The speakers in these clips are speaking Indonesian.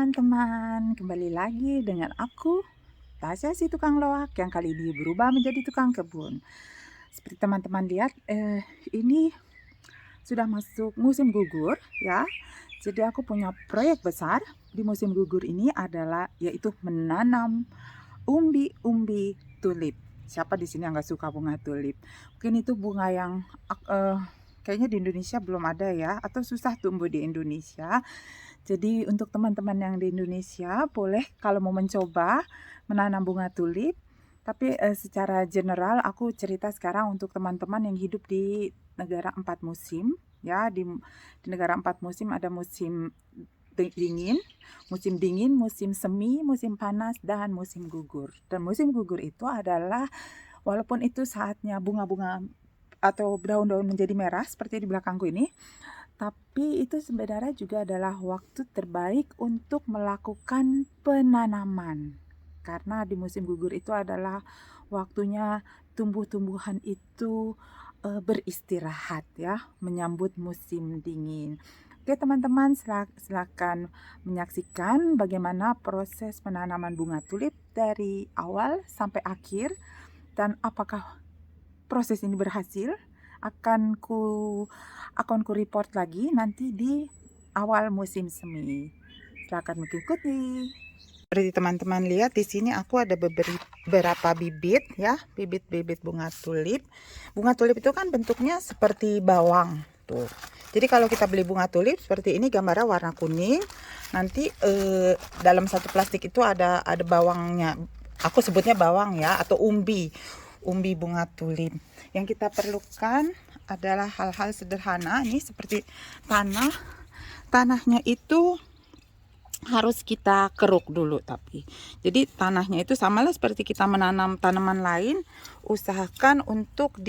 teman-teman, kembali lagi dengan aku, Tasya si tukang loak yang kali ini berubah menjadi tukang kebun. Seperti teman-teman lihat, ini sudah masuk musim gugur ya. Jadi aku punya proyek besar di musim gugur ini adalah yaitu menanam umbi-umbi tulip. Siapa di sini yang nggak suka bunga tulip? Mungkin itu bunga yang kayaknya di Indonesia belum ada ya, atau susah tumbuh di Indonesia. Jadi untuk teman-teman yang di Indonesia boleh kalau mau mencoba menanam bunga tulip. Tapi secara general aku cerita sekarang untuk teman-teman yang hidup di negara 4 musim. Ya, di negara 4 musim ada dingin, musim semi, musim panas, dan musim gugur. Dan musim gugur itu adalah walaupun itu saatnya bunga-bunga atau daun-daun menjadi merah seperti di belakangku ini, tapi itu sebenarnya juga adalah waktu terbaik untuk melakukan penanaman. Karena di musim gugur itu adalah waktunya tumbuh-tumbuhan itu beristirahat ya, menyambut musim dingin. Oke teman-teman, silakan menyaksikan bagaimana proses penanaman bunga tulip dari awal sampai akhir dan apakah proses ini berhasil. akan ku akan ku report lagi nanti di awal musim semi. Silakan mengikuti. Seperti teman-teman lihat di sini aku ada beberapa bibit ya, bibit-bibit bunga tulip. Bunga tulip itu kan bentuknya seperti bawang tuh. Jadi kalau kita beli bunga tulip seperti ini gambarnya warna kuning, nanti dalam satu plastik itu ada bawangnya. Aku sebutnya bawang ya, atau umbi bunga tulip. Yang kita perlukan adalah hal-hal sederhana ini seperti tanahnya itu harus kita keruk dulu, tapi jadi tanahnya itu samalah seperti kita menanam tanaman lain, usahakan untuk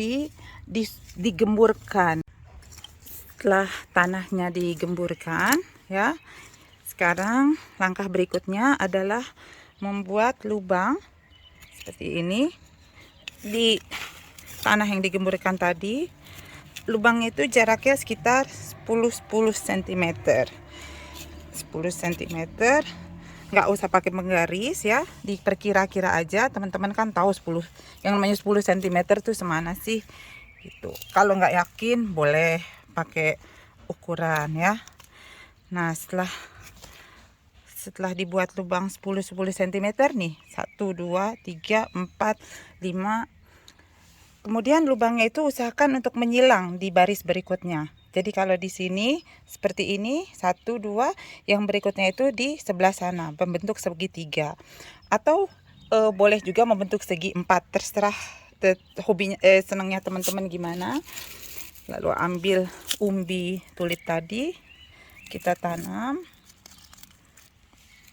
digemburkan. Setelah tanahnya digemburkan ya, sekarang langkah berikutnya adalah membuat lubang seperti ini di tanah yang digemburkan tadi. Lubang itu jaraknya sekitar 10 cm. 10 cm. Nggak usah pakai menggaris ya, diperkira-kira aja. Teman-teman kan tahu 10 yang namanya 10 cm tuh semana sih gitu. Kalau nggak yakin boleh pakai ukuran ya. Nah, setelah dibuat lubang 10 cm nih, 1 2 3 4 5. Kemudian lubangnya itu usahakan untuk menyilang di baris berikutnya. Jadi kalau di sini seperti ini 1 2, yang berikutnya itu di sebelah sana membentuk segitiga. Atau boleh juga membentuk segi 4, terserah hobinya senangnya teman-teman gimana. Lalu ambil umbi tulip tadi, kita tanam.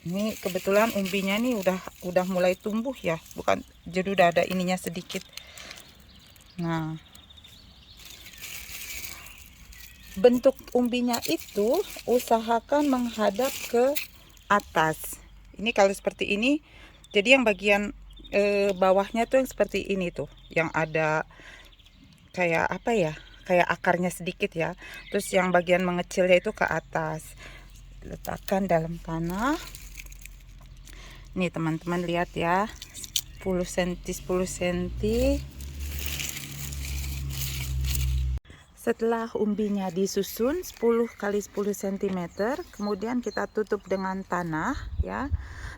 Ini kebetulan umbinya nih udah mulai tumbuh ya, bukan jadi udah ada ininya sedikit. Nah, bentuk umbinya itu usahakan menghadap ke atas. Ini kalau seperti ini, jadi yang bagian bawahnya tuh yang seperti ini tuh, yang ada kayak apa ya, kayak akarnya sedikit ya. Terus yang bagian mengecilnya itu ke atas. Letakkan dalam tanah. Nih teman-teman lihat ya, 10 cm 10 cm. Setelah umbinya disusun 10 kali 10 cm, kemudian kita tutup dengan tanah ya.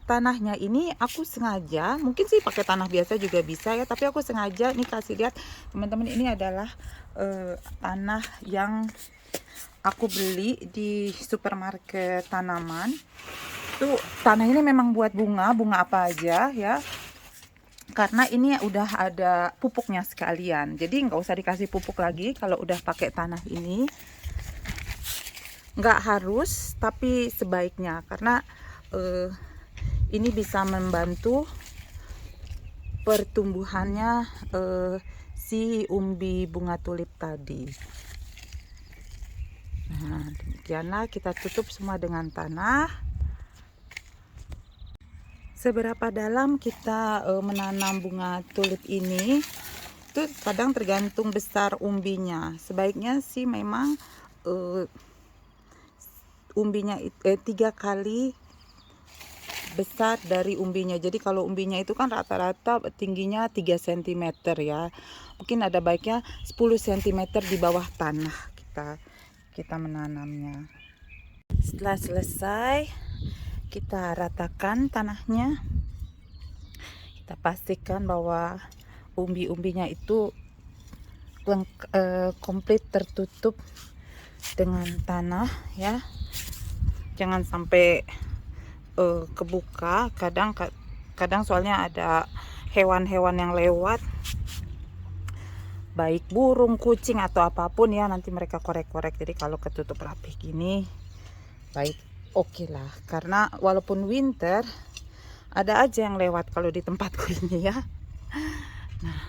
Tanahnya ini aku sengaja, mungkin sih pakai tanah biasa juga bisa ya, tapi aku sengaja nih kasih lihat teman-teman, ini adalah tanah yang aku beli di supermarket tanaman. Tuh tanah ini memang buat bunga apa aja ya. Karena ini udah ada pupuknya sekalian, jadi nggak usah dikasih pupuk lagi kalau udah pakai tanah ini. Nggak harus, tapi sebaiknya, karena ini bisa membantu pertumbuhannya si umbi bunga tulip tadi. Nah, demikianlah kita tutup semua dengan tanah. Seberapa dalam kita menanam bunga tulip ini itu kadang tergantung besar umbinya. Sebaiknya sih memang umbinya 3 kali besar dari umbinya. Jadi kalau umbinya itu kan rata-rata tingginya 3 cm ya. Mungkin ada baiknya 10 cm di bawah tanah kita menanamnya. Setelah selesai, kita ratakan tanahnya. Kita pastikan bahwa umbi-umbinya itu komplit tertutup dengan tanah ya. Jangan sampai kebuka. Kadang soalnya ada hewan-hewan yang lewat, baik burung, kucing atau apapun ya, nanti mereka korek-korek. Jadi kalau ketutup rapih gini baik, oke lah. Karena walaupun winter ada aja yang lewat kalau di tempatku ini ya. Nah,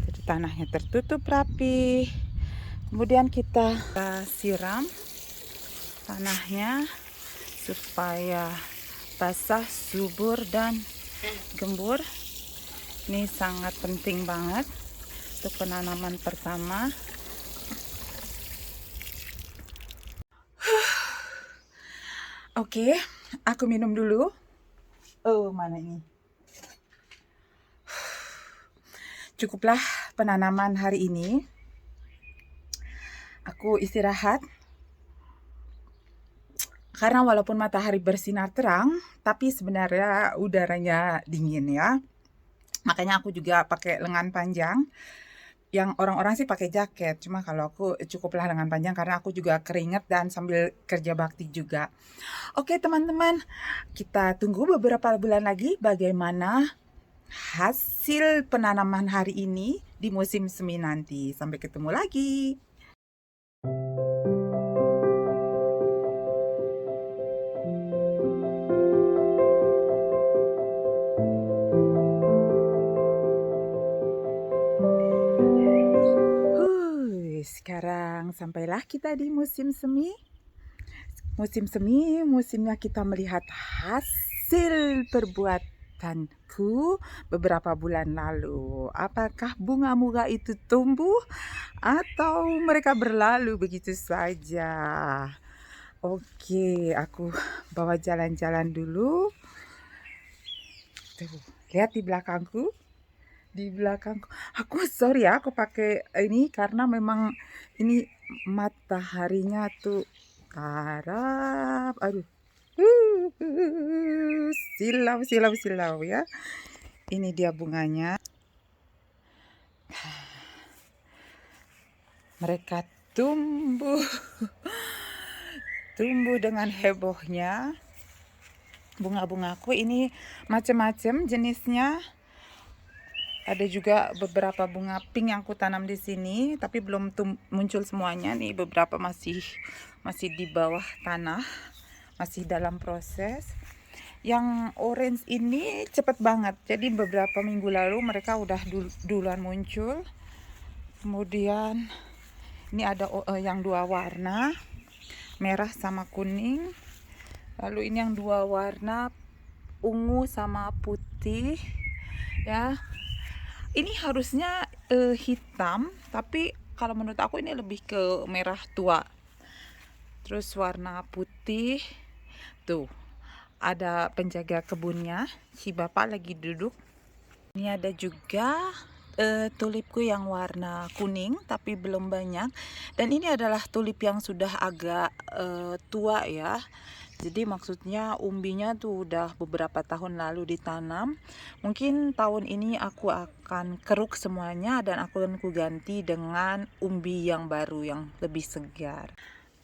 jadi tanahnya tertutup rapi. Kemudian kita siram tanahnya supaya basah, subur dan gembur. Ini sangat penting banget untuk penanaman pertama. Oke, aku minum dulu. Oh, mana ini? Cukuplah penanaman hari ini. Aku istirahat. Karena walaupun matahari bersinar terang, tapi sebenarnya udaranya dingin ya. Makanya aku juga pakai lengan panjang. Yang orang-orang sih pakai jaket, cuma kalau aku cukuplah lengan panjang karena aku juga keringet dan sambil kerja bakti juga. Oke teman-teman, kita tunggu beberapa bulan lagi bagaimana hasil penanaman hari ini di musim semi nanti. Sampai ketemu lagi. Sekarang sampailah kita di musim semi. Musim semi, musimnya kita melihat hasil perbuatanku beberapa bulan lalu. Apakah bunga-bunga itu tumbuh atau mereka berlalu begitu saja? Oke, aku bawa jalan-jalan dulu. Tuh, lihat di belakangku. Aku sorry ya, aku pakai ini karena memang ini mataharinya tuh Arab, aduh, silau ya. Ini dia bunganya. Mereka tumbuh dengan hebohnya. Bunga-bungaku ini macam-macam jenisnya. Ada juga beberapa bunga pink yang aku tanam di sini, tapi belum muncul semuanya. Nih beberapa masih di bawah tanah, masih dalam proses. Yang orange ini cepet banget. Jadi beberapa minggu lalu mereka udah duluan muncul. Kemudian ini ada yang dua warna, merah sama kuning. Lalu ini yang dua warna, ungu sama putih. Ya. Ini harusnya hitam, tapi kalau menurut aku ini lebih ke merah tua. Terus warna putih. Tuh, ada penjaga kebunnya, si bapak lagi duduk. Ini ada juga tulipku yang warna kuning, tapi belum banyak. Dan ini adalah tulip yang sudah agak tua ya. Jadi maksudnya umbinya tuh udah beberapa tahun lalu ditanam. Mungkin tahun ini aku akan keruk semuanya dan aku akan ganti dengan umbi yang baru yang lebih segar.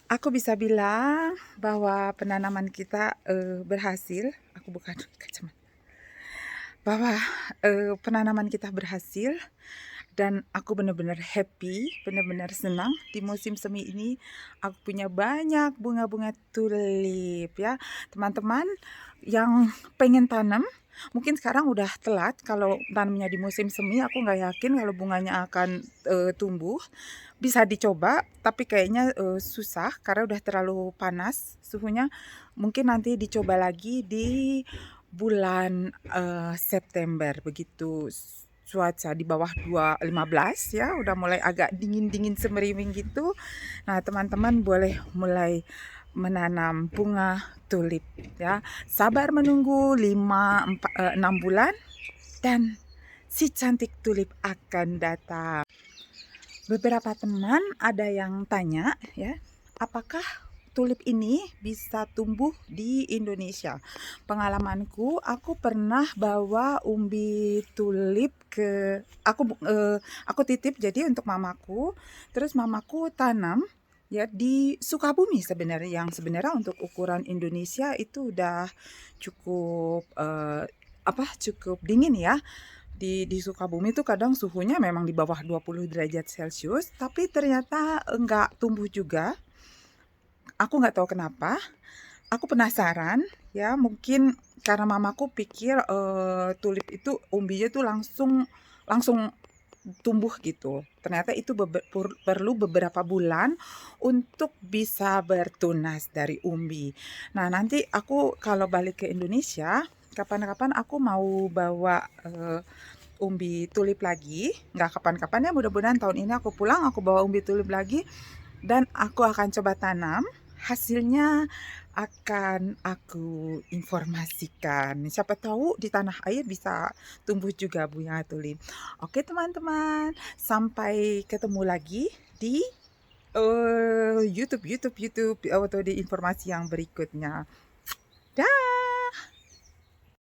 Aku bisa bilang bahwa penanaman kita berhasil. Aku buka dulu kacamata. Bahwa penanaman kita berhasil. Dan aku benar-benar happy, benar-benar senang di musim semi ini. Aku punya banyak bunga-bunga tulip ya. Teman-teman yang pengen tanam, mungkin sekarang udah telat kalau tanamnya di musim semi. Aku nggak yakin kalau bunganya akan tumbuh. Bisa dicoba, tapi kayaknya susah karena udah terlalu panas suhunya. Mungkin nanti dicoba lagi di bulan September begitu. Cuaca di bawah 15 ya, udah mulai agak dingin-dingin semeriwing gitu. Nah, teman-teman boleh mulai menanam bunga tulip ya. Sabar menunggu 6 bulan dan si cantik tulip akan datang. Beberapa teman ada yang tanya ya, apakah tulip ini bisa tumbuh di Indonesia? Pengalamanku, aku pernah bawa umbi tulip aku titip jadi untuk mamaku, terus mamaku tanam ya di Sukabumi sebenarnya, yang sebenarnya untuk ukuran Indonesia itu udah cukup cukup dingin ya. Di Sukabumi itu kadang suhunya memang di bawah 20 derajat Celcius, tapi ternyata enggak tumbuh juga. Aku nggak tahu kenapa. Aku penasaran ya, mungkin karena mamaku pikir tulip itu umbinya tuh langsung langsung tumbuh gitu. Ternyata itu perlu beberapa bulan untuk bisa bertunas dari umbi. Nah, nanti aku kalau balik ke Indonesia, kapan-kapan aku mau bawa umbi tulip lagi. Nggak kapan-kapan ya, mudah-mudahan tahun ini aku pulang, aku bawa umbi tulip lagi. Dan aku akan coba tanam. Hasilnya akan aku informasikan. Siapa tahu di tanah air bisa tumbuh juga bunga tulip. Oke teman-teman, sampai ketemu lagi di YouTube atau di informasi yang berikutnya. Dah.